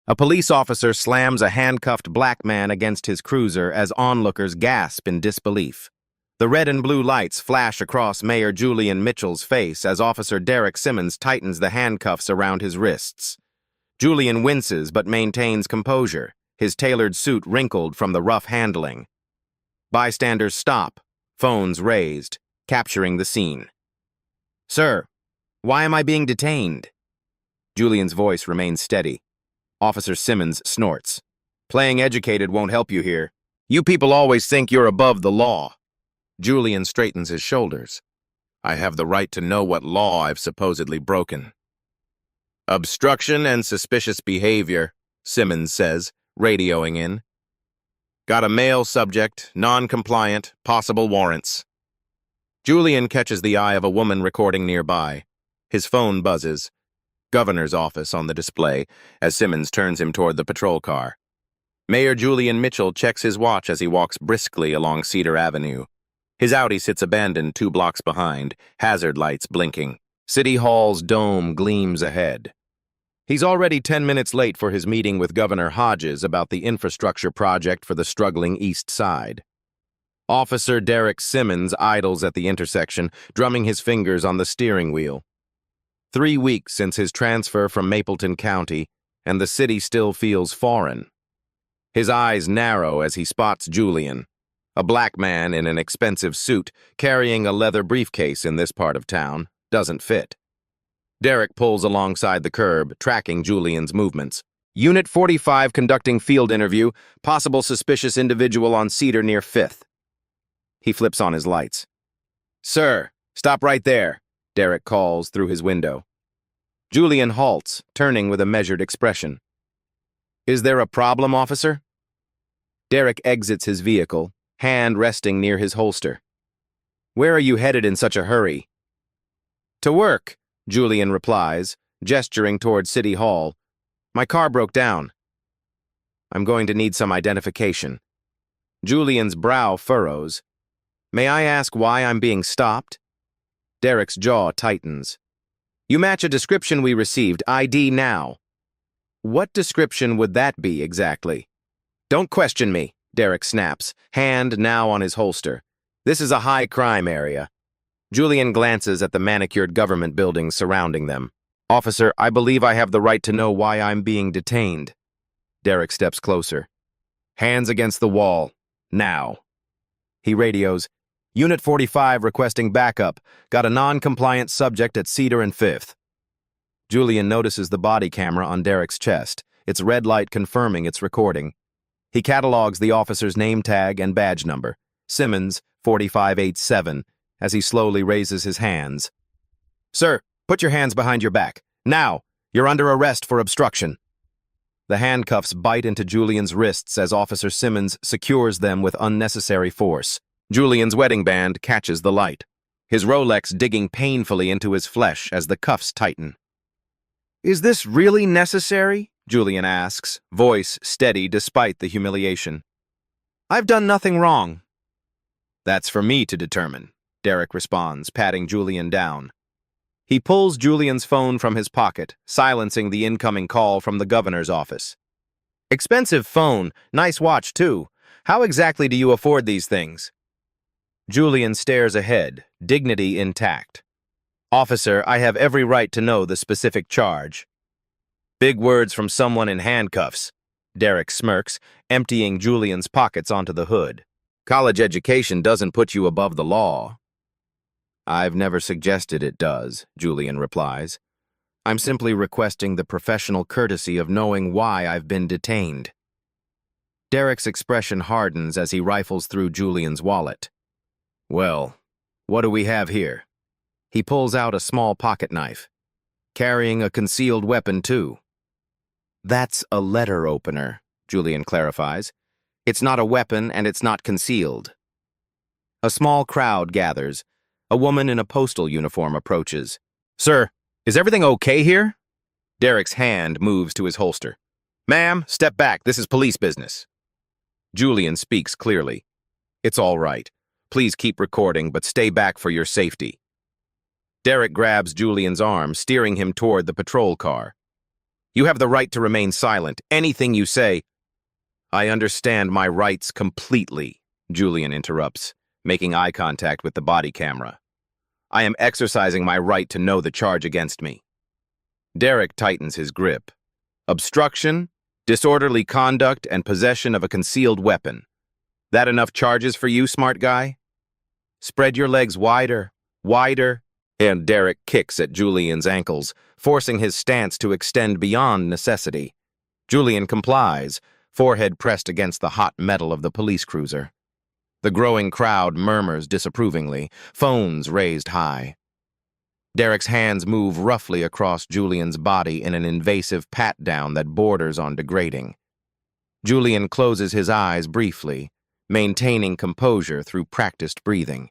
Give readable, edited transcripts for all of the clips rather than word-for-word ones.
A police officer slams a handcuffed black man against his cruiser as onlookers gasp in disbelief. The red and blue lights flash across Mayor Julian Mitchell's face as Officer Derek Simmons tightens the handcuffs around his wrists. Julian winces but maintains composure, his tailored suit wrinkled from the rough handling. Bystanders stop, phones raised, capturing the scene. "Sir, why am I being detained?" Julian's voice remains steady. Officer Simmons snorts. "Playing educated won't help you here. You people always think you're above the law." Julian straightens his shoulders. "I have the right to know what law I've supposedly broken." "Obstruction and suspicious behavior," Simmons says, radioing in. "Got a male subject, non-compliant, possible warrants." Julian catches the eye of a woman recording nearby. His phone buzzes. Governor's office on the display as Simmons turns him toward the patrol car. Mayor Julian Mitchell checks his watch as he walks briskly along Cedar Avenue. His Audi sits abandoned 2 blocks behind, hazard lights blinking. City Hall's dome gleams ahead. He's already 10 minutes late for his meeting with Governor Hodges about the infrastructure project for the struggling East Side. Officer Derek Simmons idles at the intersection, drumming his fingers on the steering wheel. 3 weeks since his transfer from Mapleton County, and the city still feels foreign. His eyes narrow as he spots Julian, a black man in an expensive suit, carrying a leather briefcase in this part of town, doesn't fit. Derek pulls alongside the curb, tracking Julian's movements. "Unit 45 conducting field interview, possible suspicious individual on Cedar near 5th. He flips on his lights. "Sir, stop right there," Derek calls through his window. Julian halts, turning with a measured expression. "Is there a problem, officer?" Derek exits his vehicle, hand resting near his holster. "Where are you headed in such a hurry?" "To work," Julian replies, gesturing toward City Hall. "My car broke down." "I'm going to need some identification." Julian's brow furrows. "May I ask why I'm being stopped?" Derek's jaw tightens. "You match a description we received. ID now." "What description would that be exactly?" "Don't question me," Derek snaps, hand now on his holster. "This is a high-crime area." Julian glances at the manicured government buildings surrounding them. "Officer, I believe I have the right to know why I'm being detained." Derek steps closer. "Hands against the wall. Now." He radios, "Unit 45 requesting backup. Got a non-compliant subject at Cedar and 5th. Julian notices the body camera on Derek's chest, its red light confirming its recording. He catalogs the officer's name tag and badge number, Simmons 4587, as he slowly raises his hands. "Sir, put your hands behind your back. Now! You're under arrest for obstruction." The handcuffs bite into Julian's wrists as Officer Simmons secures them with unnecessary force. Julian's wedding band catches the light, his Rolex digging painfully into his flesh as the cuffs tighten. "Is this really necessary?" Julian asks, voice steady despite the humiliation. "I've done nothing wrong." "That's for me to determine," Derek responds, patting Julian down. He pulls Julian's phone from his pocket, silencing the incoming call from the governor's office. "Expensive phone, nice watch too. How exactly do you afford these things?" Julian stares ahead, dignity intact. "Officer, I have every right to know the specific charge." "Big words from someone in handcuffs." Derek smirks, emptying Julian's pockets onto the hood. "College education doesn't put you above the law." "I've never suggested it does," Julian replies. "I'm simply requesting the professional courtesy of knowing why I've been detained." Derek's expression hardens as he rifles through Julian's wallet. "Well, what do we have here?" He pulls out a small pocket knife. "Carrying a concealed weapon, too." "That's a letter opener," Julian clarifies. "It's not a weapon and it's not concealed." A small crowd gathers. A woman in a postal uniform approaches. "Sir, is everything okay here?" Derek's hand moves to his holster. "Ma'am, step back. This is police business." Julian speaks clearly. "It's all right. Please keep recording, but stay back for your safety." Derek grabs Julian's arm, steering him toward the patrol car. You have the right to remain silent. Anything you say. I understand my rights completely, Julian interrupts, making eye contact with the body camera. I am exercising my right to know the charge against me. Derek tightens his grip. Obstruction, disorderly conduct, and possession of a concealed weapon. That enough charges for you, smart guy? Spread your legs wider, wider, and Derek kicks at Julian's ankles, forcing his stance to extend beyond necessity. Julian complies, forehead pressed against the hot metal of the police cruiser. The growing crowd murmurs disapprovingly, phones raised high. Derek's hands move roughly across Julian's body in an invasive pat-down that borders on degrading. Julian closes his eyes briefly, maintaining composure through practiced breathing.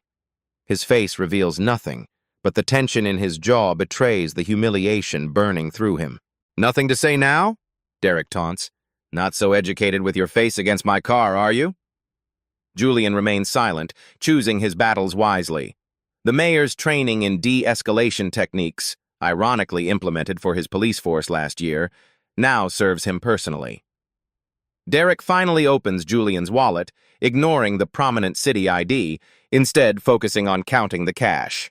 His face reveals nothing, but the tension in his jaw betrays the humiliation burning through him. Nothing to say now? Derek taunts. Not so educated with your face against my car, are you? Julian remains silent, choosing his battles wisely. The mayor's training in de-escalation techniques, ironically implemented for his police force last year, now serves him personally. Derek finally opens Julian's wallet, ignoring the prominent city ID, instead focusing on counting the cash.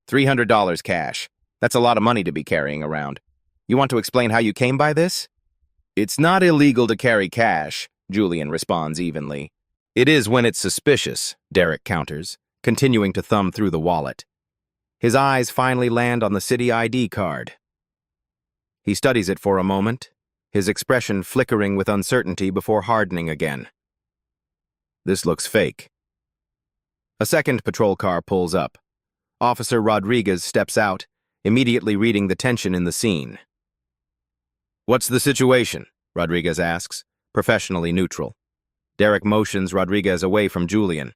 $300 cash. That's a lot of money to be carrying around. You want to explain how you came by this? It's not illegal to carry cash, Julian responds evenly. It is when it's suspicious, Derek counters, continuing to thumb through the wallet. His eyes finally land on the city ID card. He studies it for a moment, his expression flickering with uncertainty before hardening again. This looks fake. A second patrol car pulls up. Officer Rodriguez steps out, immediately reading the tension in the scene. What's the situation? Rodriguez asks, professionally neutral. Derek motions Rodriguez away from Julian.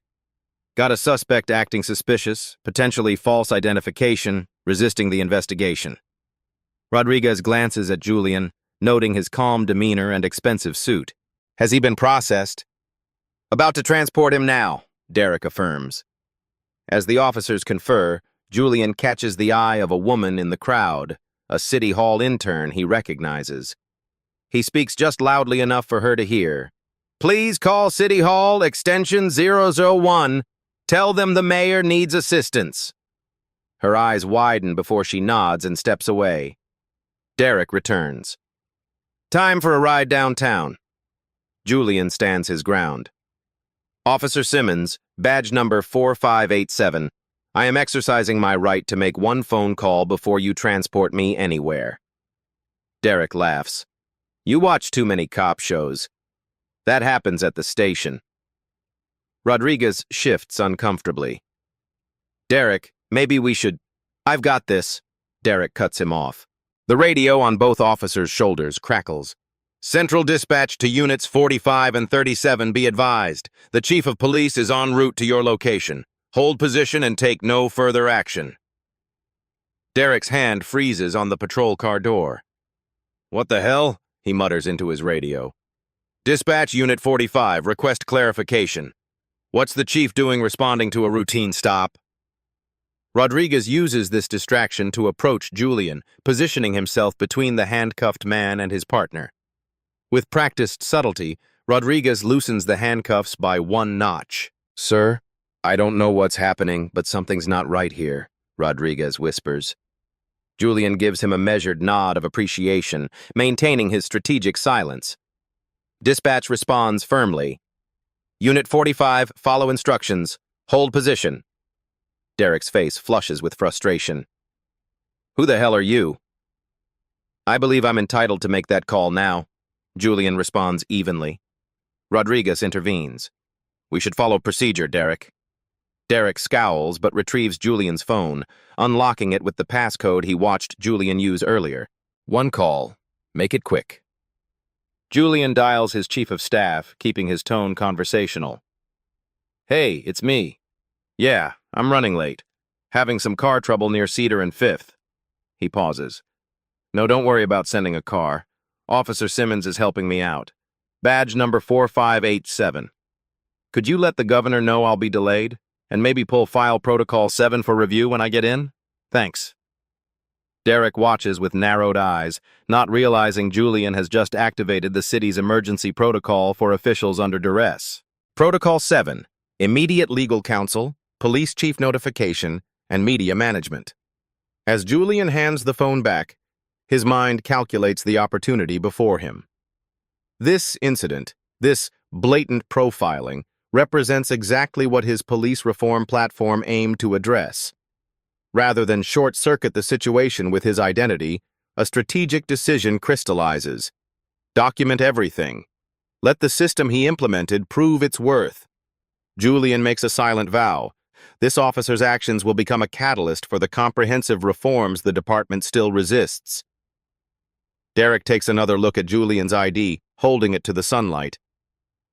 Got a suspect acting suspicious, potentially false identification, resisting the investigation. Rodriguez glances at Julian, noting his calm demeanor and expensive suit. Has he been processed? About to transport him now, Derek affirms. As the officers confer, Julian catches the eye of a woman in the crowd, a City Hall intern he recognizes. He speaks just loudly enough for her to hear. Please call City Hall, extension 001. Tell them the mayor needs assistance. Her eyes widen before she nods and steps away. Derek returns. Time for a ride downtown. Julian stands his ground. Officer Simmons, badge number 4587. I am exercising my right to make one phone call before you transport me anywhere. Derek laughs. You watch too many cop shows. That happens at the station. Rodriguez shifts uncomfortably. Derek, maybe we should... I've got this. Derek cuts him off. The radio on both officers' shoulders crackles. Central dispatch to units 45 and 37 be advised. The chief of police is en route to your location. Hold position and take no further action. Derek's hand freezes on the patrol car door. What the hell? He mutters into his radio. Dispatch Unit 45, request clarification. What's the chief doing responding to a routine stop? Rodriguez uses this distraction to approach Julian, positioning himself between the handcuffed man and his partner. With practiced subtlety, Rodriguez loosens the handcuffs by one notch. Sir, I don't know what's happening, but something's not right here, Rodriguez whispers. Julian gives him a measured nod of appreciation, maintaining his strategic silence. Dispatch responds firmly. Unit 45, follow instructions. Hold position. Derek's face flushes with frustration. Who the hell are you? I believe I'm entitled to make that call now, Julian responds evenly. Rodriguez intervenes. We should follow procedure, Derek. Derek scowls but retrieves Julian's phone, unlocking it with the passcode he watched Julian use earlier. One call. Make it quick. Julian dials his chief of staff, keeping his tone conversational. Hey, it's me. Yeah, I'm running late. Having some car trouble near Cedar and 5th. He pauses. No, don't worry about sending a car. Officer Simmons is helping me out. Badge number 4587. Could you let the governor know I'll be delayed? And maybe pull file protocol 7 for review when I get in? Thanks. Derek watches with narrowed eyes, not realizing Julian has just activated the city's emergency protocol for officials under duress. Protocol 7. Immediate legal counsel, police chief notification, and media management. As Julian hands the phone back, his mind calculates the opportunity before him. This incident, this blatant profiling, represents exactly what his police reform platform aimed to address. Rather than short-circuit the situation with his identity, a strategic decision crystallizes. Document everything. Let the system he implemented prove its worth. Julian makes a silent vow. This officer's actions will become a catalyst for the comprehensive reforms the department still resists. Derek takes another look at Julian's ID, holding it to the sunlight.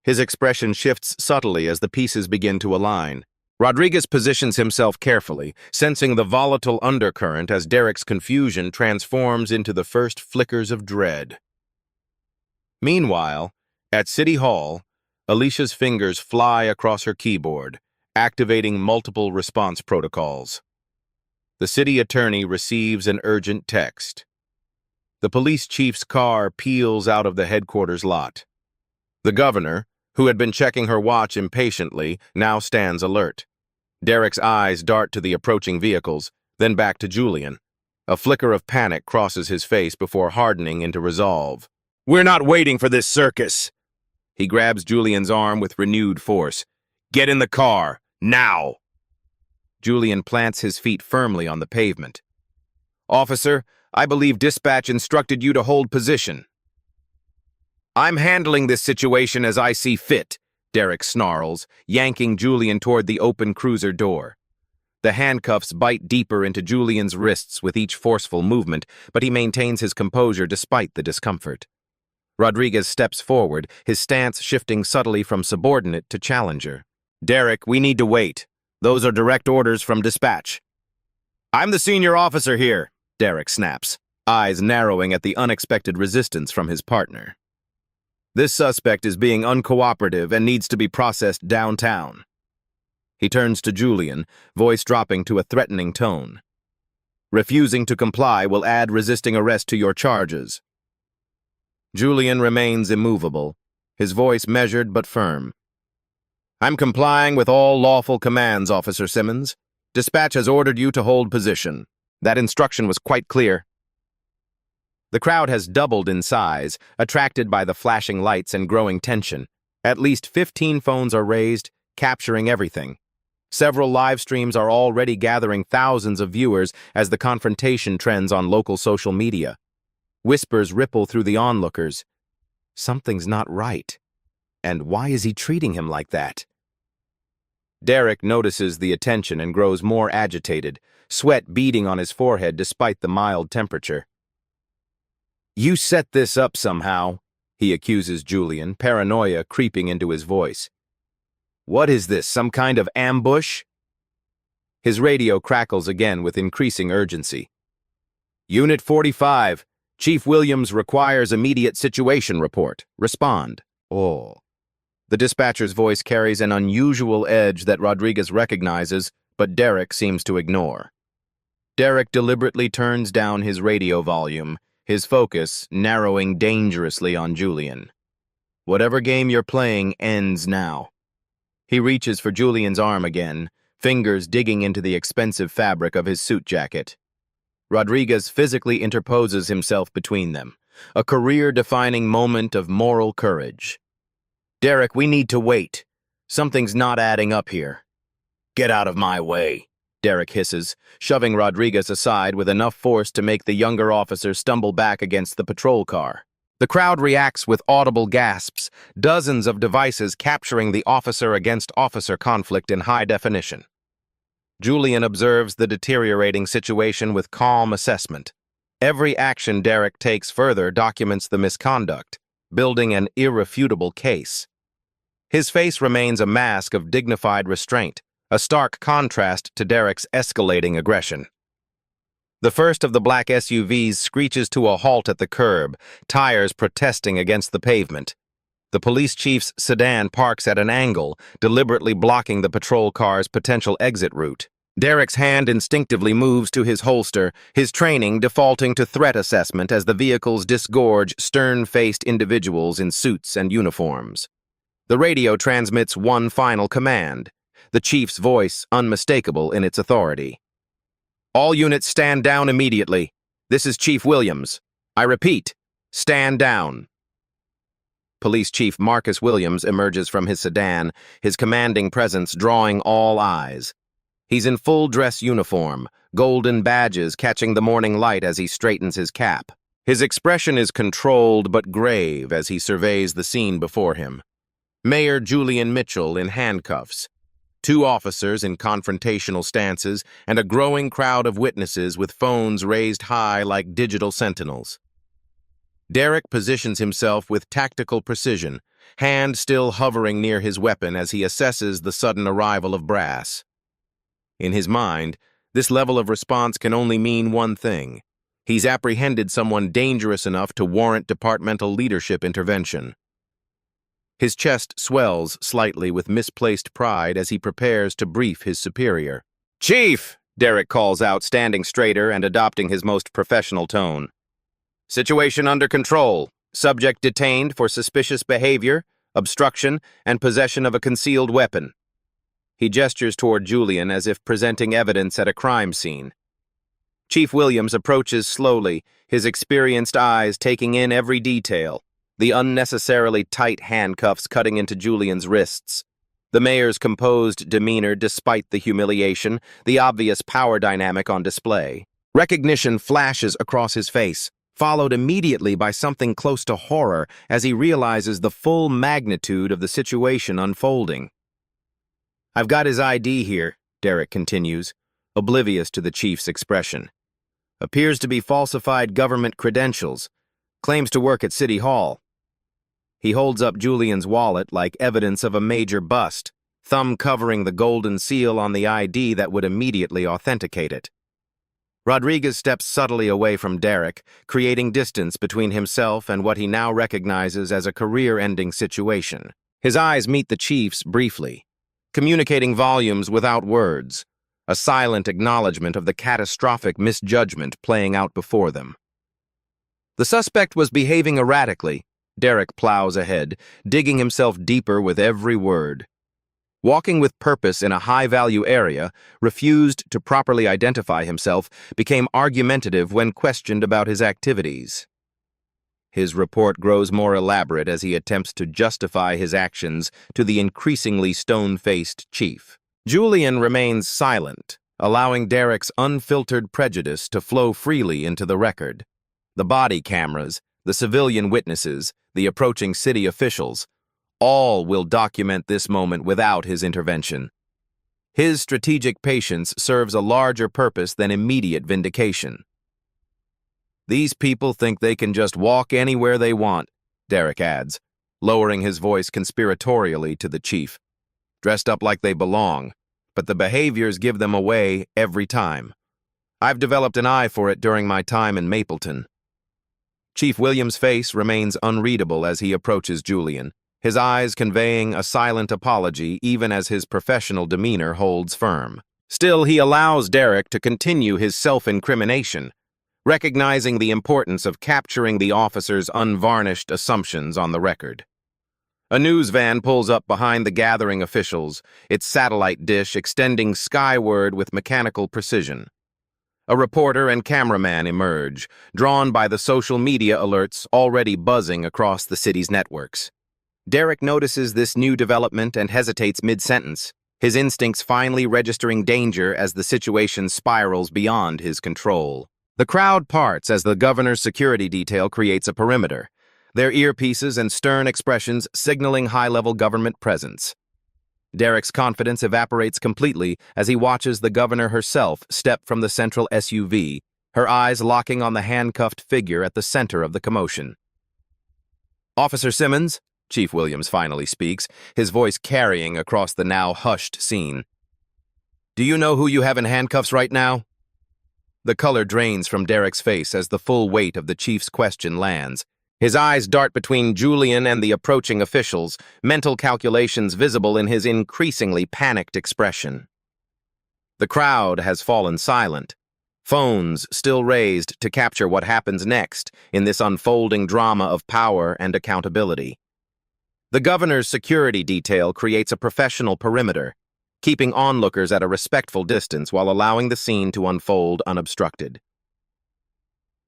His expression shifts subtly as the pieces begin to align. Rodriguez positions himself carefully, sensing the volatile undercurrent as Derek's confusion transforms into the first flickers of dread. Meanwhile, at City Hall, Alicia's fingers fly across her keyboard, activating multiple response protocols. The city attorney receives an urgent text. The police chief's car peels out of the headquarters lot. The governor, who had been checking her watch impatiently, now stands alert. Derek's eyes dart to the approaching vehicles, then back to Julian. A flicker of panic crosses his face before hardening into resolve. "We're not waiting for this circus!" He grabs Julian's arm with renewed force. "Get in the car, now!" Julian plants his feet firmly on the pavement. "Officer, I believe dispatch instructed you to hold position." "I'm handling this situation as I see fit," Derek snarls, yanking Julian toward the open cruiser door. The handcuffs bite deeper into Julian's wrists with each forceful movement, but he maintains his composure despite the discomfort. Rodriguez steps forward, his stance shifting subtly from subordinate to challenger. "Derek, we need to wait. Those are direct orders from dispatch." "I'm the senior officer here," Derek snaps, eyes narrowing at the unexpected resistance from his partner. "This suspect is being uncooperative and needs to be processed downtown." He turns to Julian, voice dropping to a threatening tone. "Refusing to comply will add resisting arrest to your charges." Julian remains immovable, his voice measured but firm. "I'm complying with all lawful commands, Officer Simmons. Dispatch has ordered you to hold position. That instruction was quite clear." The crowd has doubled in size, attracted by the flashing lights and growing tension. At least 15 phones are raised, capturing everything. Several live streams are already gathering thousands of viewers as the confrontation trends on local social media. Whispers ripple through the onlookers. Something's not right. And why is he treating him like that? Derek notices the attention and grows more agitated, sweat beading on his forehead despite the mild temperature. "You set this up somehow," he accuses Julian, paranoia creeping into his voice. "What is this, some kind of ambush?" His radio crackles again with increasing urgency. "Unit 45, Chief Williams requires immediate situation report. Respond." Oh. The dispatcher's voice carries an unusual edge that Rodriguez recognizes, but Derek seems to ignore. Derek deliberately turns down his radio volume, his focus narrowing dangerously on Julian. Whatever game you're playing ends now. He reaches for Julian's arm again, fingers digging into the expensive fabric of his suit jacket. Rodriguez physically interposes himself between them, a career-defining moment of moral courage. "Derek, we need to wait. Something's not adding up here." "Get out of my way," Derek hisses, shoving Rodriguez aside with enough force to make the younger officer stumble back against the patrol car. The crowd reacts with audible gasps, dozens of devices capturing the officer-against-officer conflict in high definition. Julian observes the deteriorating situation with calm assessment. Every action Derek takes further documents the misconduct, building an irrefutable case. His face remains a mask of dignified restraint, a stark contrast to Derek's escalating aggression. The first of the black SUVs screeches to a halt at the curb, tires protesting against the pavement. The police chief's sedan parks at an angle, deliberately blocking the patrol car's potential exit route. Derek's hand instinctively moves to his holster, his training defaulting to threat assessment as the vehicles disgorge stern-faced individuals in suits and uniforms. The radio transmits one final command, the chief's voice unmistakable in its authority. "All units stand down immediately. This is Chief Williams. I repeat, stand down." Police Chief Marcus Williams emerges from his sedan, his commanding presence drawing all eyes. He's in full dress uniform, golden badges catching the morning light as he straightens his cap. His expression is controlled but grave as he surveys the scene before him. Mayor Julian Mitchell in handcuffs, two officers in confrontational stances, and a growing crowd of witnesses with phones raised high like digital sentinels. Derek positions himself with tactical precision, hand still hovering near his weapon as he assesses the sudden arrival of brass. In his mind, this level of response can only mean one thing. He's apprehended someone dangerous enough to warrant departmental leadership intervention. His chest swells slightly with misplaced pride as he prepares to brief his superior. "Chief!" Derek calls out, standing straighter and adopting his most professional tone. "Situation under control. Subject detained for suspicious behavior, obstruction, and possession of a concealed weapon." He gestures toward Julian as if presenting evidence at a crime scene. Chief Williams approaches slowly, his experienced eyes taking in every detail, the unnecessarily tight handcuffs cutting into Julian's wrists, the mayor's composed demeanor despite the humiliation, the obvious power dynamic on display. Recognition flashes across his face, followed immediately by something close to horror as he realizes the full magnitude of the situation unfolding. "I've got his ID here," Derek continues, oblivious to the chief's expression. "Appears to be falsified government credentials. Claims to work at City Hall." He holds up Julian's wallet like evidence of a major bust, thumb covering the golden seal on the ID that would immediately authenticate it. Rodriguez steps subtly away from Derek, creating distance between himself and what he now recognizes as a career-ending situation. His eyes meet the chief's briefly, communicating volumes without words, a silent acknowledgement of the catastrophic misjudgment playing out before them. The suspect was behaving erratically. Derek plows ahead, digging himself deeper with every word. Walking with purpose in a high-value area, refused to properly identify himself, became argumentative when questioned about his activities. His report grows more elaborate as he attempts to justify his actions to the increasingly stone-faced chief. Julian remains silent, allowing Derek's unfiltered prejudice to flow freely into the record. The body cameras, the civilian witnesses, the approaching city officials, all will document this moment without his intervention. His strategic patience serves a larger purpose than immediate vindication. "These people think they can just walk anywhere they want," Derek adds, lowering his voice conspiratorially to the chief. "Dressed up like they belong, but the behaviors give them away every time. I've developed an eye for it during my time in Mapleton." Chief Williams' face remains unreadable as he approaches Julian, his eyes conveying a silent apology even as his professional demeanor holds firm. Still, he allows Derek to continue his self-incrimination, recognizing the importance of capturing the officer's unvarnished assumptions on the record. A news van pulls up behind the gathering officials, its satellite dish extending skyward with mechanical precision. A reporter and cameraman emerge, drawn by the social media alerts already buzzing across the city's networks. Derek notices this new development and hesitates mid-sentence, his instincts finally registering danger as the situation spirals beyond his control. The crowd parts as the governor's security detail creates a perimeter, their earpieces and stern expressions signaling high-level government presence. Derek's confidence evaporates completely as he watches the governor herself step from the central SUV, her eyes locking on the handcuffed figure at the center of the commotion. "Officer Simmons," Chief Williams finally speaks, his voice carrying across the now hushed scene. "Do you know who you have in handcuffs right now?" The color drains from Derek's face as the full weight of the chief's question lands. His eyes dart between Julian and the approaching officials, mental calculations visible in his increasingly panicked expression. The crowd has fallen silent, phones still raised to capture what happens next in this unfolding drama of power and accountability. The governor's security detail creates a professional perimeter, keeping onlookers at a respectful distance while allowing the scene to unfold unobstructed.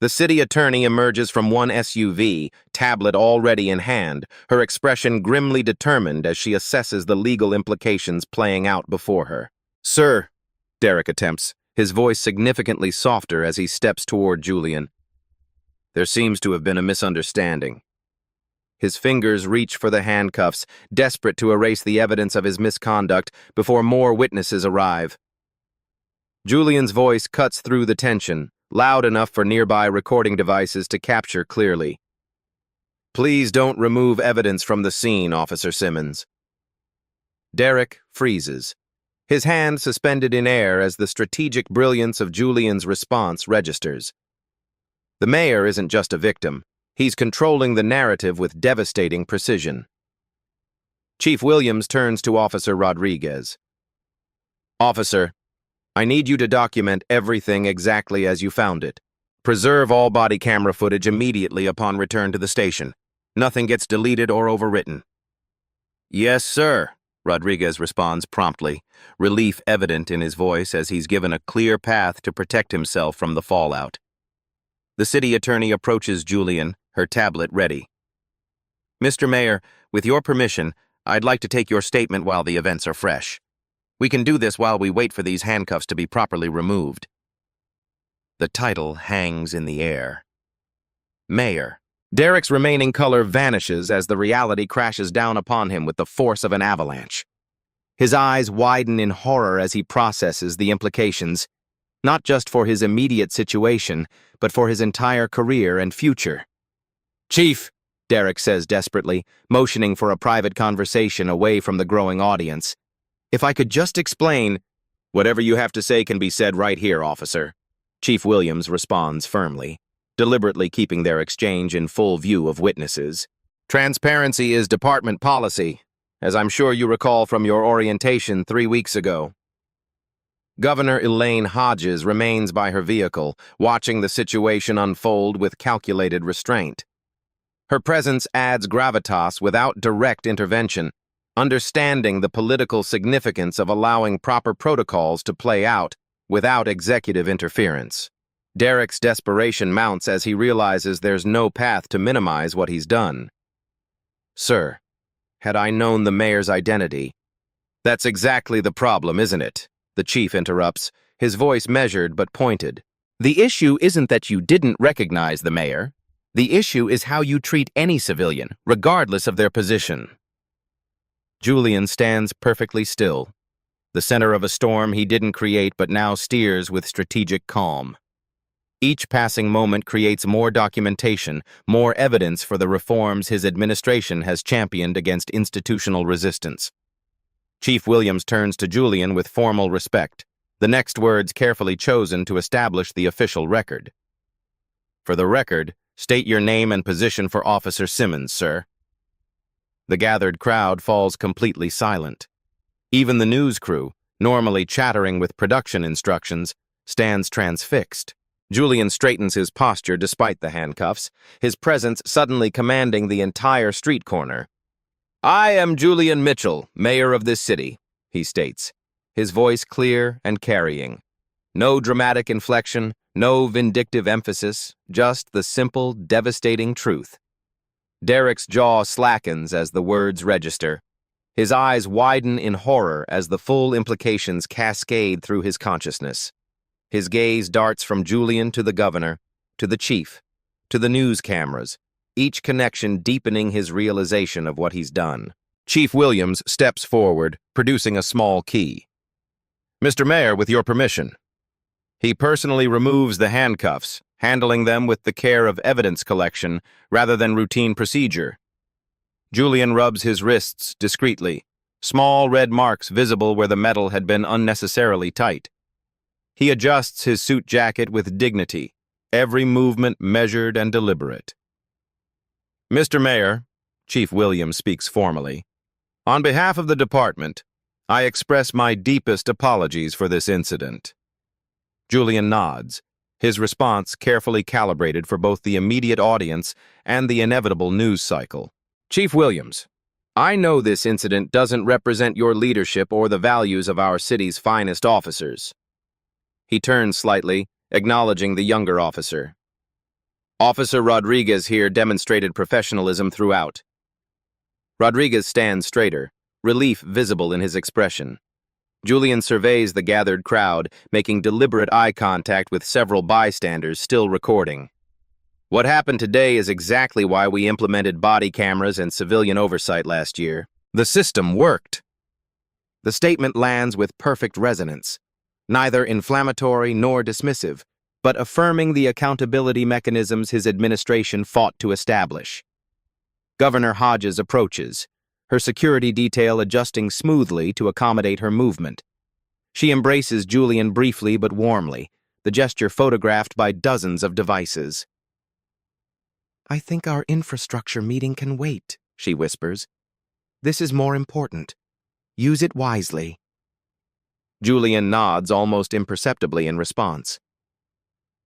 The city attorney emerges from one SUV, tablet already in hand, her expression grimly determined as she assesses the legal implications playing out before her. "Sir," Derek attempts, his voice significantly softer as he steps toward Julian. "There seems to have been a misunderstanding." His fingers reach for the handcuffs, desperate to erase the evidence of his misconduct before more witnesses arrive. Julian's voice cuts through the tension, loud enough for nearby recording devices to capture clearly. "Please don't remove evidence from the scene, Officer Simmons." Derek freezes, his hand suspended in air as the strategic brilliance of Julian's response registers. The mayor isn't just a victim. He's controlling the narrative with devastating precision. Chief Williams turns to Officer Rodriguez. "Officer, I need you to document everything exactly as you found it. Preserve all body camera footage immediately upon return to the station. Nothing gets deleted or overwritten." "Yes, sir," Rodriguez responds promptly, relief evident in his voice as he's given a clear path to protect himself from the fallout. The city attorney approaches Julian, her tablet ready. "Mr. Mayor, with your permission, I'd like to take your statement while the events are fresh. We can do this while we wait for these handcuffs to be properly removed." The title hangs in the air. Mayor. Derek's remaining color vanishes as the reality crashes down upon him with the force of an avalanche. His eyes widen in horror as he processes the implications, not just for his immediate situation, but for his entire career and future. "Chief," Derek says desperately, motioning for a private conversation away from the growing audience. "If I could just explain—" "Whatever you have to say can be said right here, officer," Chief Williams responds firmly, deliberately keeping their exchange in full view of witnesses. "Transparency is department policy, as I'm sure you recall from your orientation 3 weeks ago." Governor Elaine Hodges remains by her vehicle, watching the situation unfold with calculated restraint. Her presence adds gravitas without direct intervention, understanding the political significance of allowing proper protocols to play out without executive interference. Derek's desperation mounts as he realizes there's no path to minimize what he's done. "Sir, had I known the mayor's identity—" "That's exactly the problem, isn't it?" the chief interrupts, his voice measured but pointed. "The issue isn't that you didn't recognize the mayor. The issue is how you treat any civilian, regardless of their position." Julian stands perfectly still, the center of a storm he didn't create but now steers with strategic calm. Each passing moment creates more documentation, more evidence for the reforms his administration has championed against institutional resistance. Chief Williams turns to Julian with formal respect, the next words carefully chosen to establish the official record. "For the record, state your name and position for Officer Simmons, sir." The gathered crowd falls completely silent. Even the news crew, normally chattering with production instructions, stands transfixed. Julian straightens his posture despite the handcuffs, his presence suddenly commanding the entire street corner. "I am Julian Mitchell, mayor of this city," he states, his voice clear and carrying. No dramatic inflection, no vindictive emphasis, just the simple, devastating truth. Derek's jaw slackens as the words register. His eyes widen in horror as the full implications cascade through his consciousness. His gaze darts from Julian to the governor, to the chief, to the news cameras, each connection deepening his realization of what he's done. Chief Williams steps forward, producing a small key. "Mr. Mayor, with your permission." He personally removes the handcuffs, handling them with the care of evidence collection rather than routine procedure. Julian rubs his wrists discreetly, small red marks visible where the metal had been unnecessarily tight. He adjusts his suit jacket with dignity, every movement measured and deliberate. "Mr. Mayor," Chief Williams speaks formally, "on behalf of the department, I express my deepest apologies for this incident. Julian nods, his response carefully calibrated for both the immediate audience and the inevitable news cycle. Chief Williams, I know this incident doesn't represent your leadership or the values of our city's finest officers. He turns slightly, acknowledging the younger officer. Officer Rodriguez here demonstrated professionalism throughout. Rodriguez stands straighter, relief visible in his expression. Julian surveys the gathered crowd, making deliberate eye contact with several bystanders still recording. What happened today is exactly why we implemented body cameras and civilian oversight last year. The system worked. The statement lands with perfect resonance, neither inflammatory nor dismissive, but affirming the accountability mechanisms his administration fought to establish. Governor Hodges approaches, her security detail adjusting smoothly to accommodate her movement. She embraces Julian briefly but warmly, the gesture photographed by dozens of devices. I think our infrastructure meeting can wait, she whispers. This is more important. Use it wisely. Julian nods almost imperceptibly in response.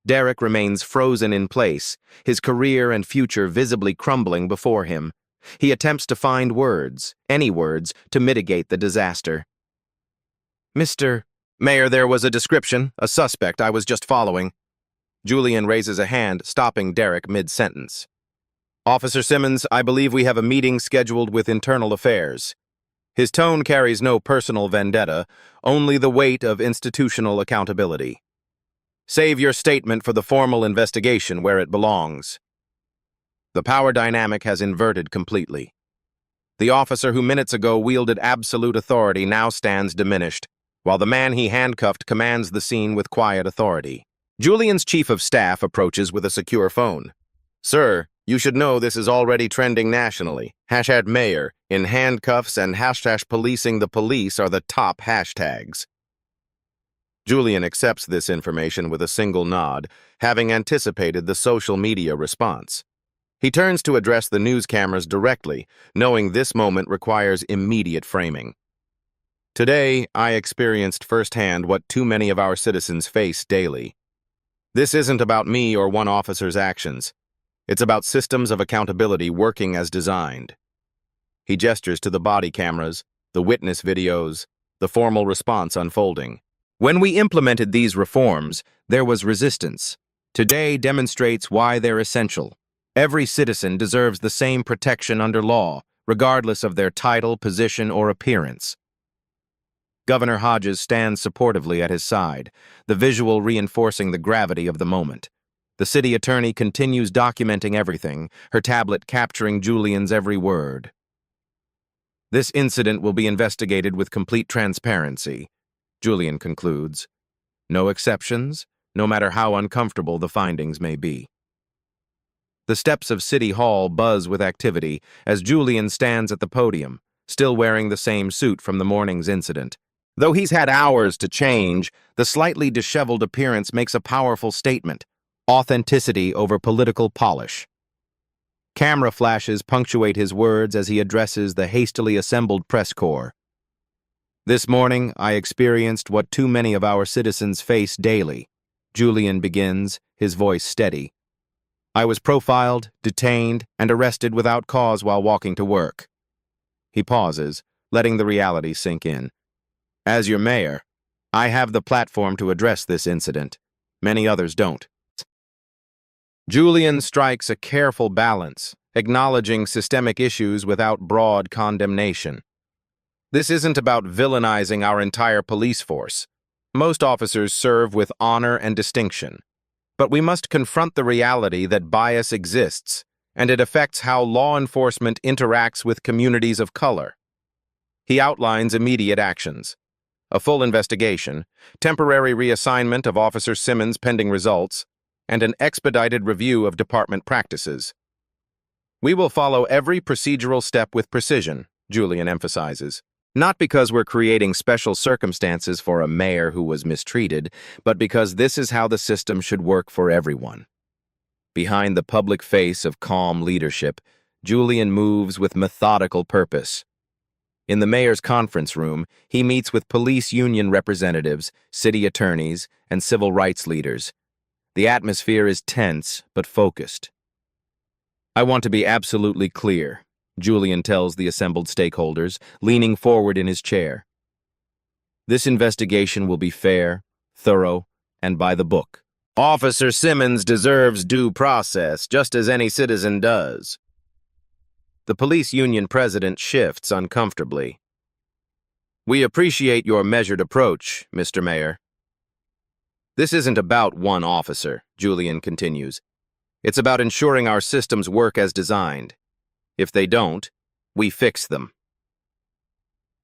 Derek remains frozen in place, his career and future visibly crumbling before him. He attempts to find words, any words, to mitigate the disaster. Mr. Mayor, there was a description, a suspect I was just following. Julian raises a hand, stopping Derek mid-sentence. Officer Simmons, I believe we have a meeting scheduled with Internal Affairs. His tone carries no personal vendetta, only the weight of institutional accountability. Save your statement for the formal investigation where it belongs. The power dynamic has inverted completely. The officer who minutes ago wielded absolute authority now stands diminished, while the man he handcuffed commands the scene with quiet authority. Julian's chief of staff approaches with a secure phone. Sir, you should know this is already trending nationally. #mayor, in handcuffs and #policing the police are the top hashtags. Julian accepts this information with a single nod, having anticipated the social media response. He turns to address the news cameras directly, knowing this moment requires immediate framing. Today, I experienced firsthand what too many of our citizens face daily. This isn't about me or one officer's actions. It's about systems of accountability working as designed. He gestures to the body cameras, the witness videos, the formal response unfolding. When we implemented these reforms, there was resistance. Today demonstrates why they're essential. Every citizen deserves the same protection under law, regardless of their title, position, or appearance. Governor Hodges stands supportively at his side, the visual reinforcing the gravity of the moment. The city attorney continues documenting everything, her tablet capturing Julian's every word. This incident will be investigated with complete transparency, Julian concludes. No exceptions, no matter how uncomfortable the findings may be. The steps of City Hall buzz with activity as Julian stands at the podium, still wearing the same suit from the morning's incident. Though he's had hours to change, the slightly disheveled appearance makes a powerful statement. Authenticity over political polish. Camera flashes punctuate his words as he addresses the hastily assembled press corps. This morning, I experienced what too many of our citizens face daily. Julian begins, his voice steady. I was profiled, detained, and arrested without cause while walking to work. He pauses, letting the reality sink in. As your mayor, I have the platform to address this incident. Many others don't. Julian strikes a careful balance, acknowledging systemic issues without broad condemnation. This isn't about villainizing our entire police force. Most officers serve with honor and distinction. But we must confront the reality that bias exists, and it affects how law enforcement interacts with communities of color. He outlines immediate actions. A full investigation, temporary reassignment of Officer Simmons pending results, and an expedited review of department practices. We will follow every procedural step with precision, Julian emphasizes. Not because we're creating special circumstances for a mayor who was mistreated, but because this is how the system should work for everyone. Behind the public face of calm leadership, Julian moves with methodical purpose. In the mayor's conference room, he meets with police union representatives, city attorneys, and civil rights leaders. The atmosphere is tense but focused. "I want to be absolutely clear," Julian tells the assembled stakeholders, leaning forward in his chair. "This investigation will be fair, thorough, and by the book. Officer Simmons deserves due process, just as any citizen does." The police union president shifts uncomfortably. "We appreciate your measured approach, Mr. Mayor." "This isn't about one officer," Julian continues. "It's about ensuring our systems work as designed. If they don't, we fix them."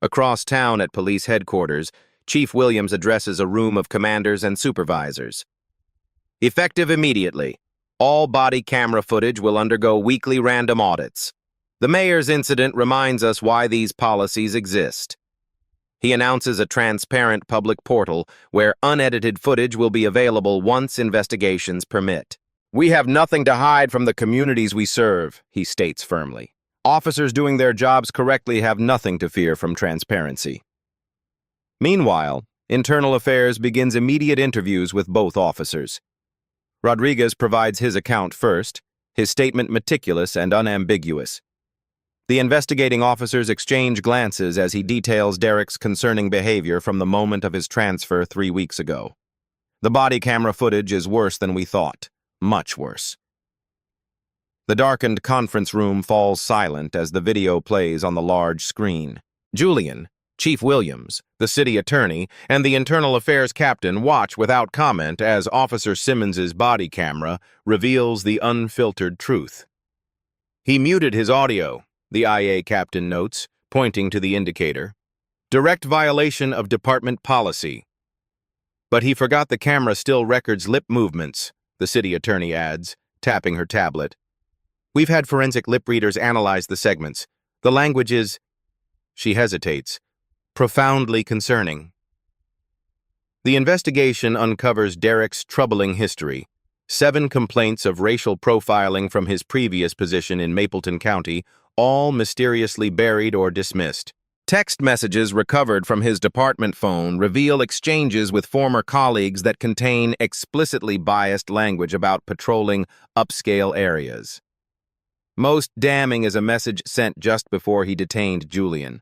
Across town at police headquarters, Chief Williams addresses a room of commanders and supervisors. "Effective immediately, all body camera footage will undergo weekly random audits. The mayor's incident reminds us why these policies exist." He announces a transparent public portal where unedited footage will be available once investigations permit. "We have nothing to hide from the communities we serve," he states firmly. "Officers doing their jobs correctly have nothing to fear from transparency." Meanwhile, Internal Affairs begins immediate interviews with both officers. Rodriguez provides his account first, his statement meticulous and unambiguous. The investigating officers exchange glances as he details Derek's concerning behavior from the moment of his transfer 3 weeks ago. "The body camera footage is worse than we thought. Much worse." The darkened conference room falls silent as the video plays on the large screen. Julian, Chief Williams, the city attorney, and the Internal Affairs captain watch without comment as Officer Simmons's body camera reveals the unfiltered truth. "He muted his audio," the IA captain notes, pointing to the indicator. "Direct violation of department policy." "But he forgot the camera still records lip movements," the city attorney adds, tapping her tablet. "We've had forensic lip readers analyze the segments. The language is—" She hesitates. "Profoundly concerning." The investigation uncovers Derek's troubling history. 7 complaints of racial profiling from his previous position in Mapleton County, all mysteriously buried or dismissed. Text messages recovered from his department phone reveal exchanges with former colleagues that contain explicitly biased language about patrolling upscale areas. Most damning is a message sent just before he detained Julian.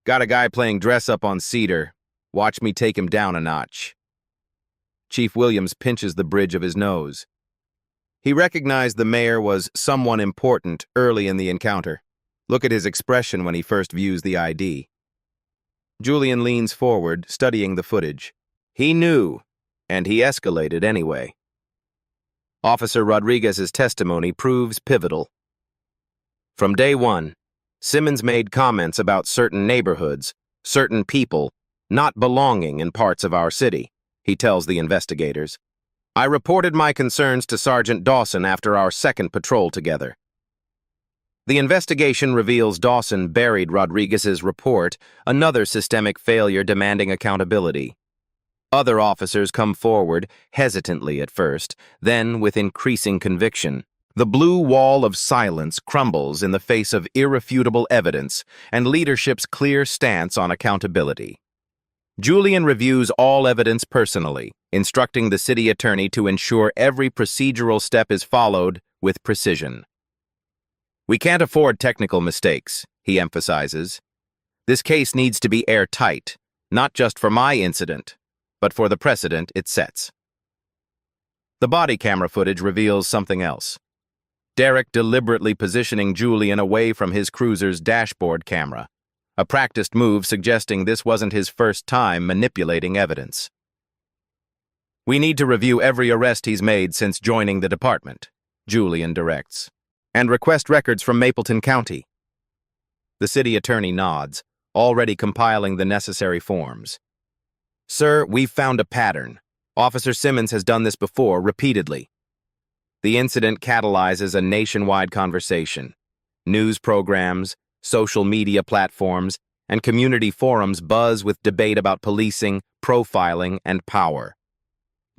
"Got a guy playing dress-up on Cedar. Watch me take him down a notch." Chief Williams pinches the bridge of his nose. He recognized the mayor was someone important early in the encounter. Look at his expression when he first views the ID. Julian leans forward, studying the footage. He knew, and he escalated anyway. Officer Rodriguez's testimony proves pivotal. From day one, Simmons made comments about certain neighborhoods, certain people, not belonging in parts of our city, he tells the investigators. "I reported my concerns to Sergeant Dawson after our second patrol together." The investigation reveals Dawson buried Rodriguez's report, another systemic failure demanding accountability. Other officers come forward, hesitantly at first, then with increasing conviction. The blue wall of silence crumbles in the face of irrefutable evidence and leadership's clear stance on accountability. Julian reviews all evidence personally, instructing the city attorney to ensure every procedural step is followed with precision. "We can't afford technical mistakes," he emphasizes. "This case needs to be airtight, not just for my incident, but for the precedent it sets." The body camera footage reveals something else. Derek deliberately positioning Julian away from his cruiser's dashboard camera, a practiced move suggesting this wasn't his first time manipulating evidence. "We need to review every arrest he's made since joining the department," Julian directs, "and request records from Mapleton County." The city attorney nods, already compiling the necessary forms. "Sir, we've found a pattern. Officer Simmons has done this before, repeatedly." The incident catalyzes a nationwide conversation. News programs, social media platforms, and community forums buzz with debate about policing, profiling, and power.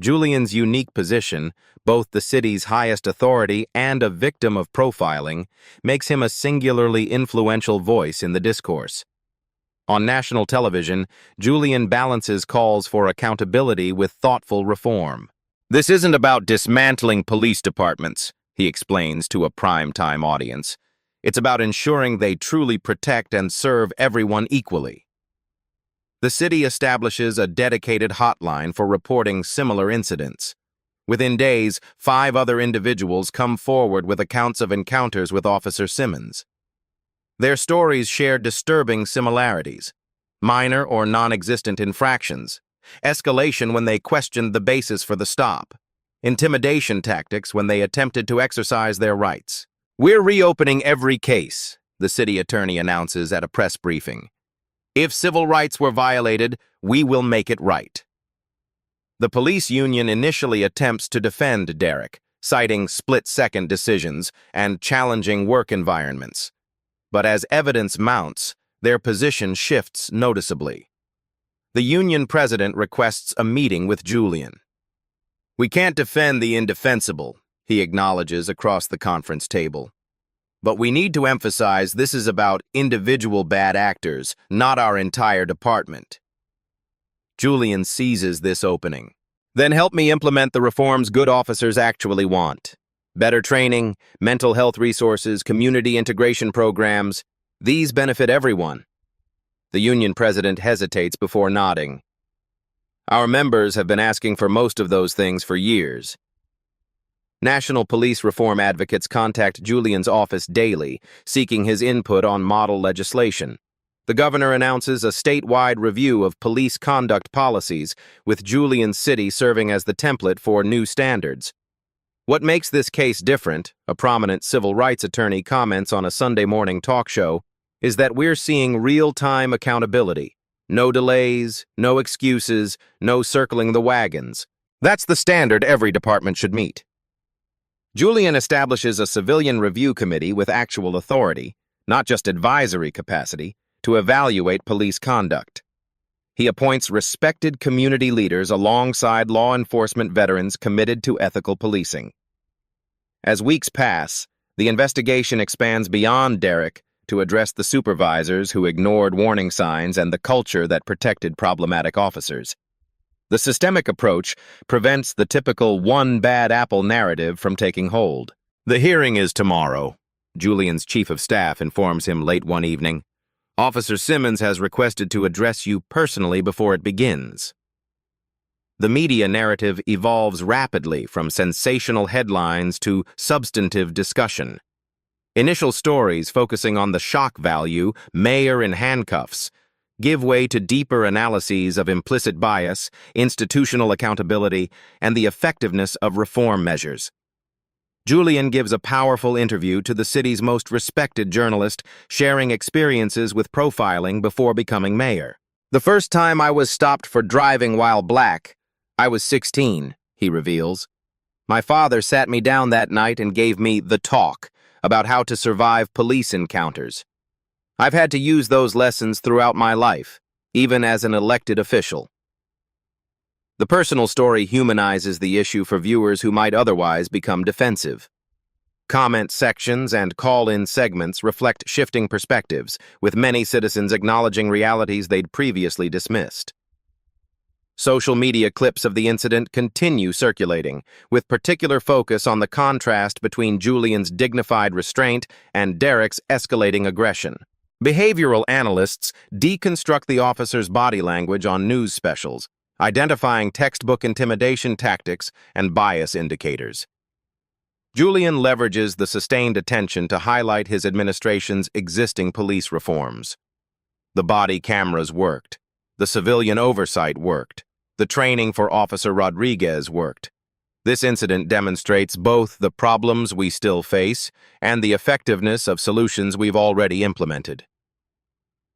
Julian's unique position, both the city's highest authority and a victim of profiling, makes him a singularly influential voice in the discourse. On national television, Julian balances calls for accountability with thoughtful reform. This isn't about dismantling police departments, he explains to a prime-time audience. It's about ensuring they truly protect and serve everyone equally. The city establishes a dedicated hotline for reporting similar incidents. Within days, 5 other individuals come forward with accounts of encounters with Officer Simmons. Their stories share disturbing similarities: minor or non-existent infractions, escalation when they questioned the basis for the stop, intimidation tactics when they attempted to exercise their rights. "We're reopening every case," the city attorney announces at a press briefing. "If civil rights were violated, we will make it right." The police union initially attempts to defend Derek, citing split-second decisions and challenging work environments. But as evidence mounts, their position shifts noticeably. The union president requests a meeting with Julian. "We can't defend the indefensible," he acknowledges across the conference table. "But we need to emphasize this is about individual bad actors, not our entire department." Julian seizes this opening. "Then help me implement the reforms good officers actually want. Better training, mental health resources, community integration programs. These benefit everyone." The union president hesitates before nodding. "Our members have been asking for most of those things for years." National police reform advocates contact Julian's office daily, seeking his input on model legislation. The governor announces a statewide review of police conduct policies, with Julian's city serving as the template for new standards. "What makes this case different," a prominent civil rights attorney comments on a Sunday morning talk show, "is that we're seeing real-time accountability. No delays, no excuses, no circling the wagons. That's the standard every department should meet." Julian establishes a civilian review committee with actual authority, not just advisory capacity, to evaluate police conduct. He appoints respected community leaders alongside law enforcement veterans committed to ethical policing. As weeks pass, the investigation expands beyond Derek to address the supervisors who ignored warning signs and the culture that protected problematic officers. The systemic approach prevents the typical one bad apple narrative from taking hold. "The hearing is tomorrow," Julian's chief of staff informs him late one evening. "Officer Simmons has requested to address you personally before it begins." The media narrative evolves rapidly from sensational headlines to substantive discussion. Initial stories focusing on the shock value, "mayor in handcuffs," give way to deeper analyses of implicit bias, institutional accountability, and the effectiveness of reform measures. Julian gives a powerful interview to the city's most respected journalist, sharing experiences with profiling before becoming mayor. "The first time I was stopped for driving while black, I was 16, he reveals. "My father sat me down that night and gave me the talk about how to survive police encounters. I've had to use those lessons throughout my life, even as an elected official." The personal story humanizes the issue for viewers who might otherwise become defensive. Comment sections and call-in segments reflect shifting perspectives, with many citizens acknowledging realities they'd previously dismissed. Social media clips of the incident continue circulating, with particular focus on the contrast between Julian's dignified restraint and Derek's escalating aggression. Behavioral analysts deconstruct the officer's body language on news specials, identifying textbook intimidation tactics and bias indicators. Julian leverages the sustained attention to highlight his administration's existing police reforms. The body cameras worked. The civilian oversight worked. The training for Officer Rodriguez worked. This incident demonstrates both the problems we still face and the effectiveness of solutions we've already implemented.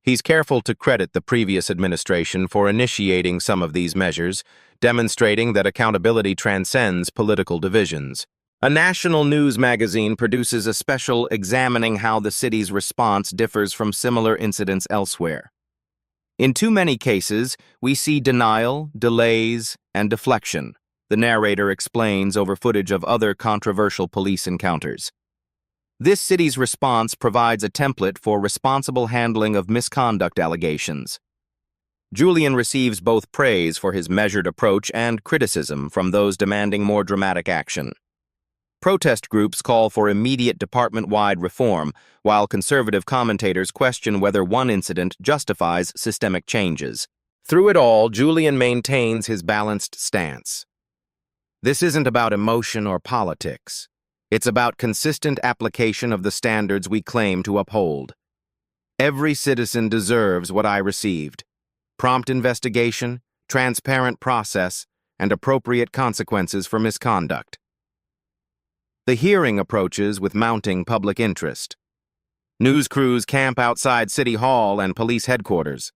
He's careful to credit the previous administration for initiating some of these measures, demonstrating that accountability transcends political divisions. A national news magazine produces a special examining how the city's response differs from similar incidents elsewhere. "In too many cases, we see denial, delays, and deflection," the narrator explains over footage of other controversial police encounters. This city's response provides a template for responsible handling of misconduct allegations. Julian receives both praise for his measured approach and criticism from those demanding more dramatic action. Protest groups call for immediate department-wide reform, while conservative commentators question whether one incident justifies systemic changes. Through it all, Julian maintains his balanced stance. This isn't about emotion or politics. It's about consistent application of the standards we claim to uphold. Every citizen deserves what I received: prompt investigation, transparent process, and appropriate consequences for misconduct. The hearing approaches with mounting public interest. News crews camp outside City Hall and police headquarters.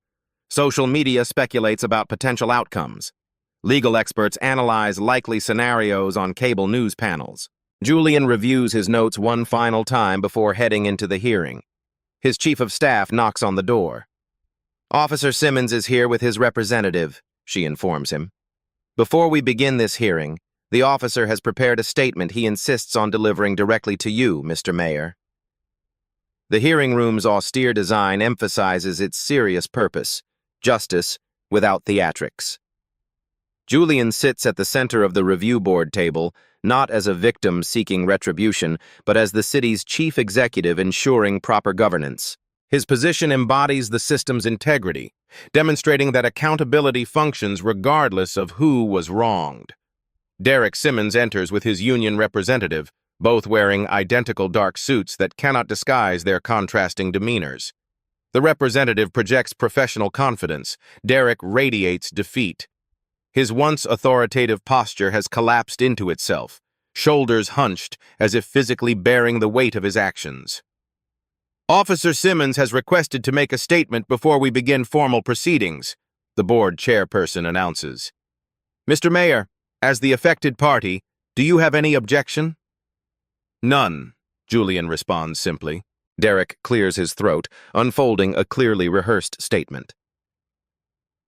Social media speculates about potential outcomes. Legal experts analyze likely scenarios on cable news panels. Julian reviews his notes one final time before heading into the hearing. His chief of staff knocks on the door. "Officer Simmons is here with his representative," she informs him. "Before we begin this hearing, the officer has prepared a statement he insists on delivering directly to you, Mr. Mayor." The hearing room's austere design emphasizes its serious purpose: justice without theatrics. Julian sits at the center of the review board table, not as a victim seeking retribution, but as the city's chief executive ensuring proper governance. His position embodies the system's integrity, demonstrating that accountability functions regardless of who was wronged. Derek Simmons enters with his union representative, both wearing identical dark suits that cannot disguise their contrasting demeanors. The representative projects professional confidence. Derek radiates defeat. His once authoritative posture has collapsed into itself, shoulders hunched as if physically bearing the weight of his actions. "Officer Simmons has requested to make a statement before we begin formal proceedings," the board chairperson announces. "Mr. Mayor, as the affected party, do you have any objection?" "None," Julian responds simply. Derek clears his throat, unfolding a clearly rehearsed statement.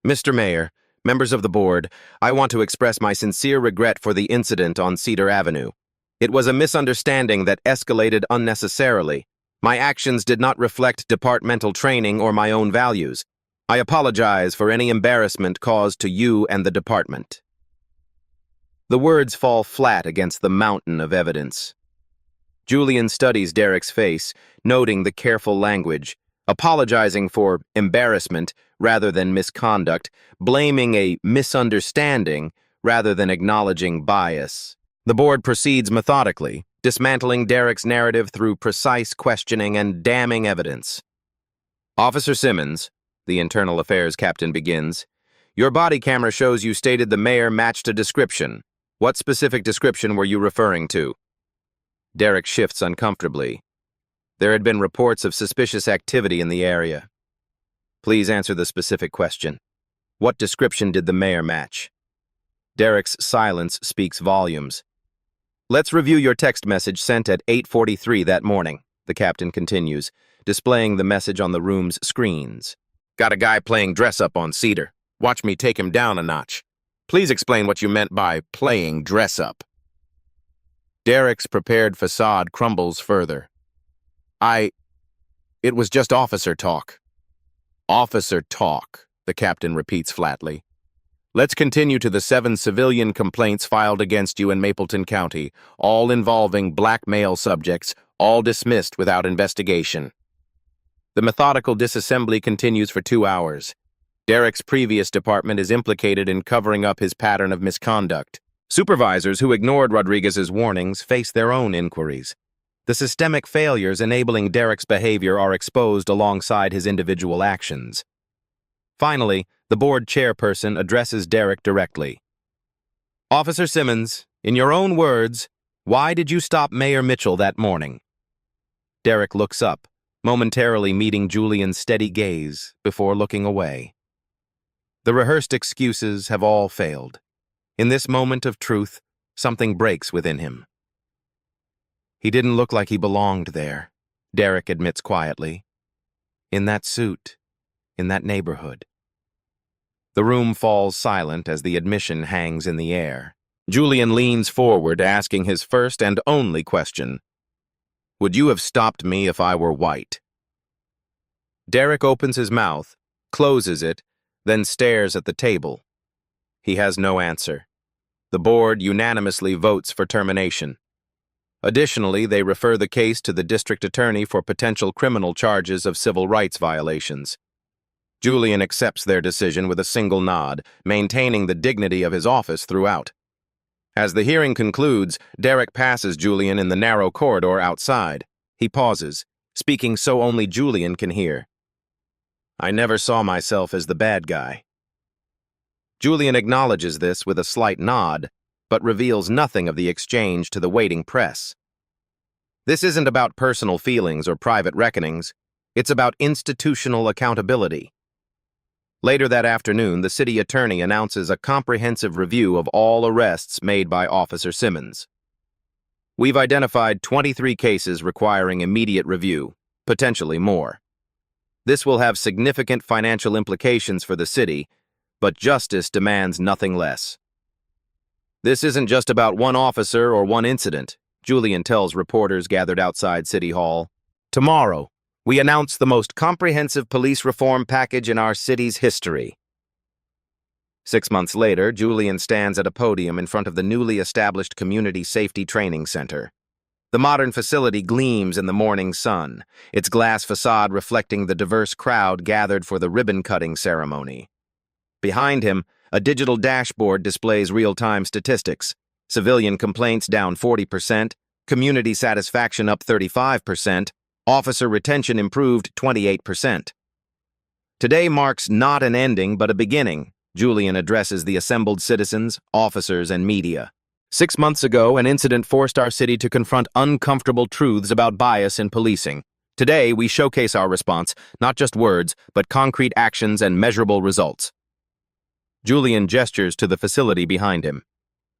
"Mr. Mayor, members of the board, I want to express my sincere regret for the incident on Cedar Avenue. It was a misunderstanding that escalated unnecessarily. My actions did not reflect departmental training or my own values. I apologize for any embarrassment caused to you and the department." The words fall flat against the mountain of evidence. Julian studies Derek's face, noting the careful language, apologizing for embarrassment rather than misconduct, blaming a misunderstanding rather than acknowledging bias. The board proceeds methodically, dismantling Derek's narrative through precise questioning and damning evidence. "Officer Simmons," the internal affairs captain begins, "your body camera shows you stated the mayor matched a description. What specific description were you referring to?" Derek shifts uncomfortably. There had been reports of suspicious activity in the area. "Please answer the specific question. What description did the mayor match?" Derek's silence speaks volumes. "Let's review your text message sent at 8:43 that morning," the captain continues, displaying the message on the room's screens. "Got a guy playing dress-up on Cedar. Watch me take him down a notch. Please explain what you meant by playing dress-up." Derek's prepared facade crumbles further. It was just officer talk." "Officer talk," the captain repeats flatly. "Let's continue to the 7 civilian complaints filed against you in Mapleton County, all involving black male subjects, all dismissed without investigation." The methodical disassembly continues for 2 hours. Derek's previous department is implicated in covering up his pattern of misconduct. Supervisors who ignored Rodriguez's warnings face their own inquiries. The systemic failures enabling Derek's behavior are exposed alongside his individual actions. Finally, the board chairperson addresses Derek directly. "Officer Simmons, in your own words, why did you stop Mayor Mitchell that morning?" Derek looks up, momentarily meeting Julian's steady gaze before looking away. The rehearsed excuses have all failed. In this moment of truth, something breaks within him. "He didn't look like he belonged there," Derek admits quietly. "In that suit, in that neighborhood." The room falls silent as the admission hangs in the air. Julian leans forward, asking his first and only question. Would you have stopped me if I were white? Derek opens his mouth, closes it, then stares at the table. He has no answer. The board unanimously votes for termination. Additionally, they refer the case to the district attorney for potential criminal charges of civil rights violations. Julian accepts their decision with a single nod, maintaining the dignity of his office throughout. As the hearing concludes, Derek passes Julian in the narrow corridor outside. He pauses, speaking so only Julian can hear. I never saw myself as the bad guy. Julian acknowledges this with a slight nod, but reveals nothing of the exchange to the waiting press. This isn't about personal feelings or private reckonings. It's about institutional accountability. Later that afternoon, the city attorney announces a comprehensive review of all arrests made by Officer Simmons. We've identified 23 cases requiring immediate review, potentially more. This will have significant financial implications for the city, but justice demands nothing less. This isn't just about one officer or one incident, Julian tells reporters gathered outside City Hall. Tomorrow, we announce the most comprehensive police reform package in our city's history. 6 months later, Julian stands at a podium in front of the newly established Community Safety Training Center. The modern facility gleams in the morning sun, its glass facade reflecting the diverse crowd gathered for the ribbon-cutting ceremony. Behind him, a digital dashboard displays real-time statistics. Civilian complaints down 40%, community satisfaction up 35%, officer retention improved 28%. Today marks not an ending but a beginning, Julian addresses the assembled citizens, officers, and media. 6 months ago, an incident forced our city to confront uncomfortable truths about bias in policing. Today, we showcase our response, not just words, but concrete actions and measurable results. Julian gestures to the facility behind him.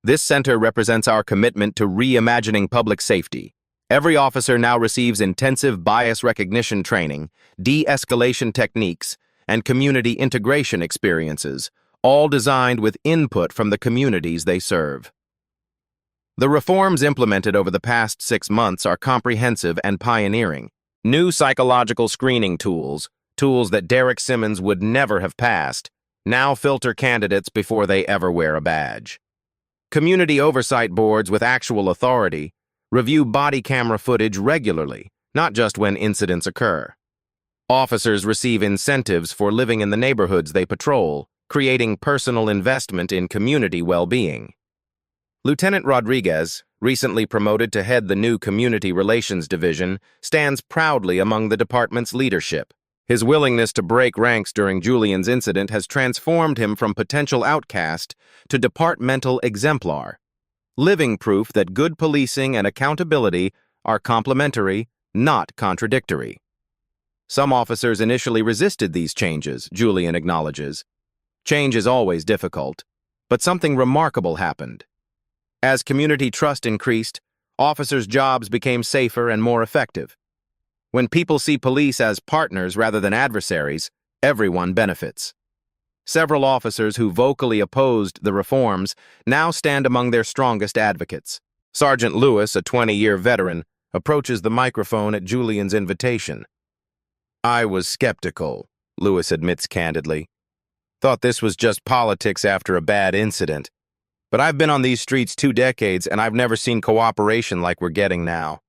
This center represents our commitment to reimagining public safety. Every officer now receives intensive bias recognition training, de-escalation techniques, and community integration experiences, all designed with input from the communities they serve. The reforms implemented over the past 6 months are comprehensive and pioneering. New psychological screening tools that Derek Simmons would never have passed, now filter candidates before they ever wear a badge. Community oversight boards with actual authority review body camera footage regularly, not just when incidents occur. Officers receive incentives for living in the neighborhoods they patrol, creating personal investment in community well-being. Lieutenant Rodriguez, recently promoted to head the new Community Relations Division, stands proudly among the department's leadership. His willingness to break ranks during Julian's incident has transformed him from potential outcast to departmental exemplar, living proof that good policing and accountability are complementary, not contradictory. Some officers initially resisted these changes, Julian acknowledges. Change is always difficult, but something remarkable happened. As community trust increased, officers' jobs became safer and more effective. When people see police as partners rather than adversaries, everyone benefits. Several officers who vocally opposed the reforms now stand among their strongest advocates. Sergeant Lewis, a 20-year veteran, approaches the microphone at Julian's invitation. I was skeptical, Lewis admits candidly. Thought this was just politics after a bad incident. But I've been on these streets 2 decades and I've never seen cooperation like we're getting now.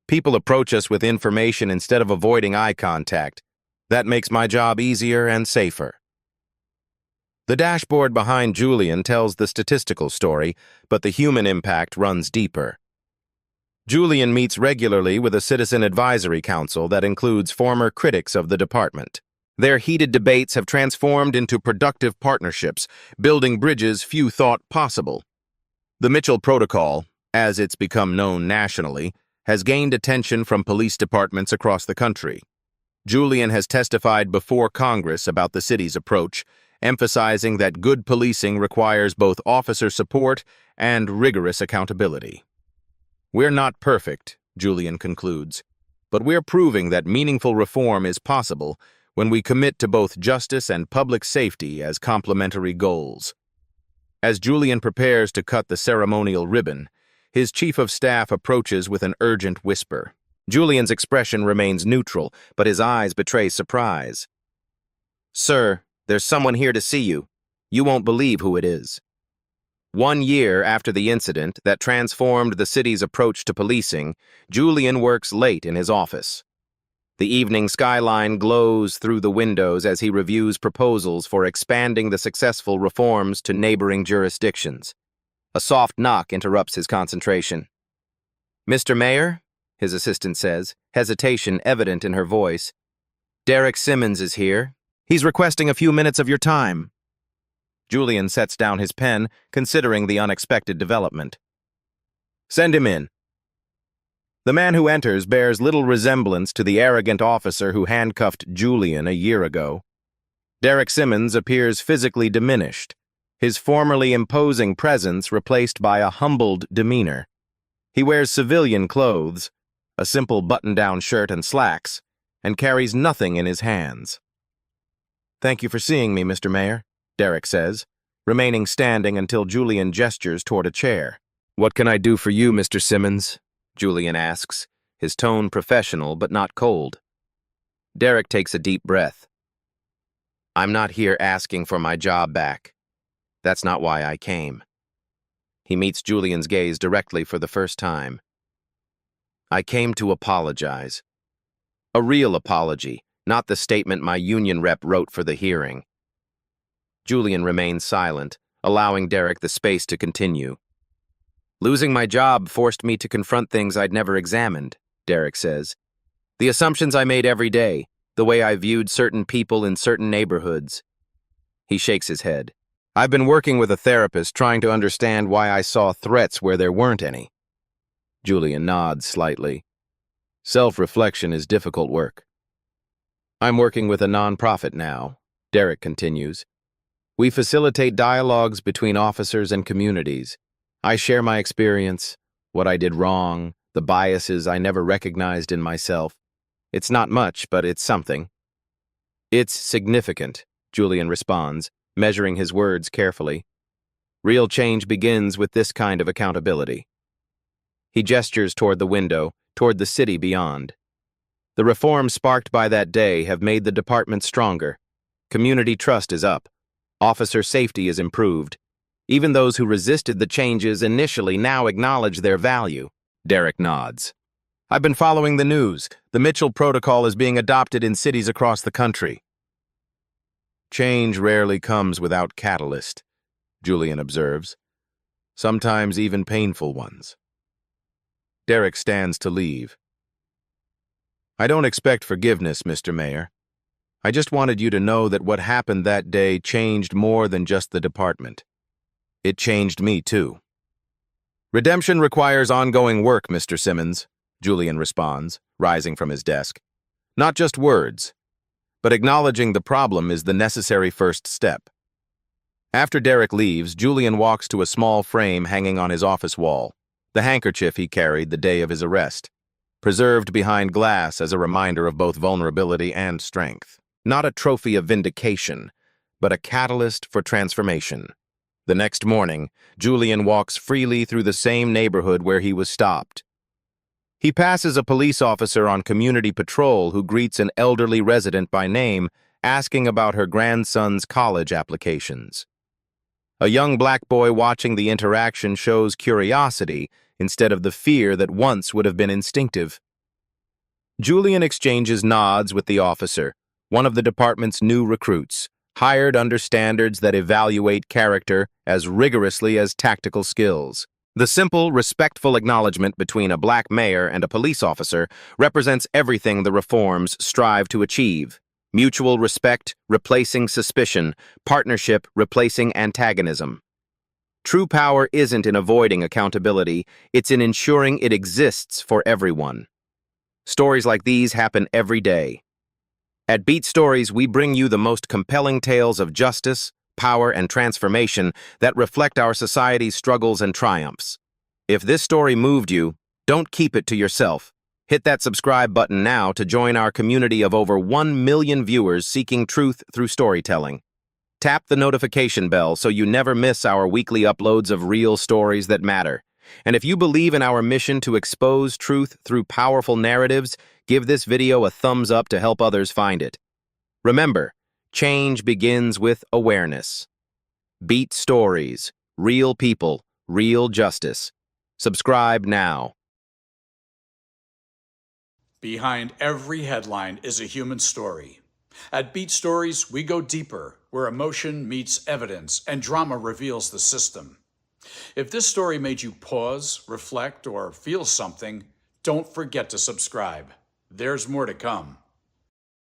People approach us with information instead of avoiding eye contact. That makes my job easier and safer. The dashboard behind Julian tells the statistical story, but the human impact runs deeper. Julian meets regularly with a citizen advisory council that includes former critics of the department. Their heated debates have transformed into productive partnerships, building bridges few thought possible. The Mitchell Protocol, as it's become known nationally, has gained attention from police departments across the country. Julian has testified before Congress about the city's approach, emphasizing that good policing requires both officer support and rigorous accountability. We're not perfect, Julian concludes, but we're proving that meaningful reform is possible when we commit to both justice and public safety as complementary goals. As Julian prepares to cut the ceremonial ribbon, his chief of staff approaches with an urgent whisper. Julian's expression remains neutral, but his eyes betray surprise. "Sir, there's someone here to see you. You won't believe who it is." 1 year after the incident that transformed the city's approach to policing, Julian works late in his office. The evening skyline glows through the windows as he reviews proposals for expanding the successful reforms to neighboring jurisdictions. A soft knock interrupts his concentration. "Mr. Mayor," his assistant says, hesitation evident in her voice. "Derek Simmons is here. He's requesting a few minutes of your time." Julian sets down his pen, considering the unexpected development. "Send him in." The man who enters bears little resemblance to the arrogant officer who handcuffed Julian a year ago. Derek Simmons appears physically diminished, his formerly imposing presence replaced by a humbled demeanor. He wears civilian clothes, a simple button-down shirt and slacks, and carries nothing in his hands. "Thank you for seeing me, Mr. Mayor," Derek says, remaining standing until Julian gestures toward a chair. "What can I do for you, Mr. Simmons?" Julian asks, his tone professional but not cold. Derek takes a deep breath. "I'm not here asking for my job back. That's not why I came." He meets Julian's gaze directly for the first time. "I came to apologize. A real apology, not the statement my union rep wrote for the hearing." Julian remains silent, allowing Derek the space to continue. "Losing my job forced me to confront things I'd never examined," Derek says. "The assumptions I made every day, the way I viewed certain people in certain neighborhoods." He shakes his head. "I've been working with a therapist trying to understand why I saw threats where there weren't any." Julian nods slightly. "Self-reflection is difficult work." "I'm working with a nonprofit now," Derek continues. "We facilitate dialogues between officers and communities. I share my experience, what I did wrong, the biases I never recognized in myself. It's not much, but it's something." "It's significant," Julian responds, measuring his words carefully. "Real change begins with this kind of accountability." He gestures toward the window, toward the city beyond. The reforms sparked by that day have made the department stronger. Community trust is up. Officer safety is improved. Even those who resisted the changes initially now acknowledge their value. Derek nods. "I've been following the news. The Mitchell Protocol is being adopted in cities across the country." "Change rarely comes without catalyst," Julian observes. "Sometimes even painful ones." Derek stands to leave. "I don't expect forgiveness, Mr. Mayor. I just wanted you to know that what happened that day changed more than just the department. It changed me, too." "Redemption requires ongoing work, Mr. Simmons," Julian responds, rising from his desk. "Not just words, but acknowledging the problem is the necessary first step." After Derek leaves, Julian walks to a small frame hanging on his office wall, the handkerchief he carried the day of his arrest, preserved behind glass as a reminder of both vulnerability and strength. Not a trophy of vindication, but a catalyst for transformation. The next morning, Julian walks freely through the same neighborhood where he was stopped. He passes a police officer on community patrol who greets an elderly resident by name, asking about her grandson's college applications. A young black boy watching the interaction shows curiosity instead of the fear that once would have been instinctive. Julian exchanges nods with the officer, one of the department's new recruits, hired under standards that evaluate character as rigorously as tactical skills. The simple, respectful acknowledgement between a black mayor and a police officer represents everything the reforms strive to achieve. Mutual respect replacing suspicion, partnership replacing antagonism. True power isn't in avoiding accountability, it's in ensuring it exists for everyone. Stories like these happen every day. At Beat Stories, we bring you the most compelling tales of justice, power, and transformation that reflect our society's struggles and triumphs. If this story moved you, don't keep it to yourself. Hit that subscribe button now to join our community of over 1 million viewers seeking truth through storytelling. Tap the notification bell so you never miss our weekly uploads of real stories that matter. And if you believe in our mission to expose truth through powerful narratives, give this video a thumbs up to help others find it. Remember, change begins with awareness. Beat stories, real people, real justice. Subscribe now. Behind every headline is a human story. At Beat Stories, we go deeper, where emotion meets evidence and drama reveals the system. If this story made you pause, reflect, or feel something, don't forget to subscribe. There's more to come.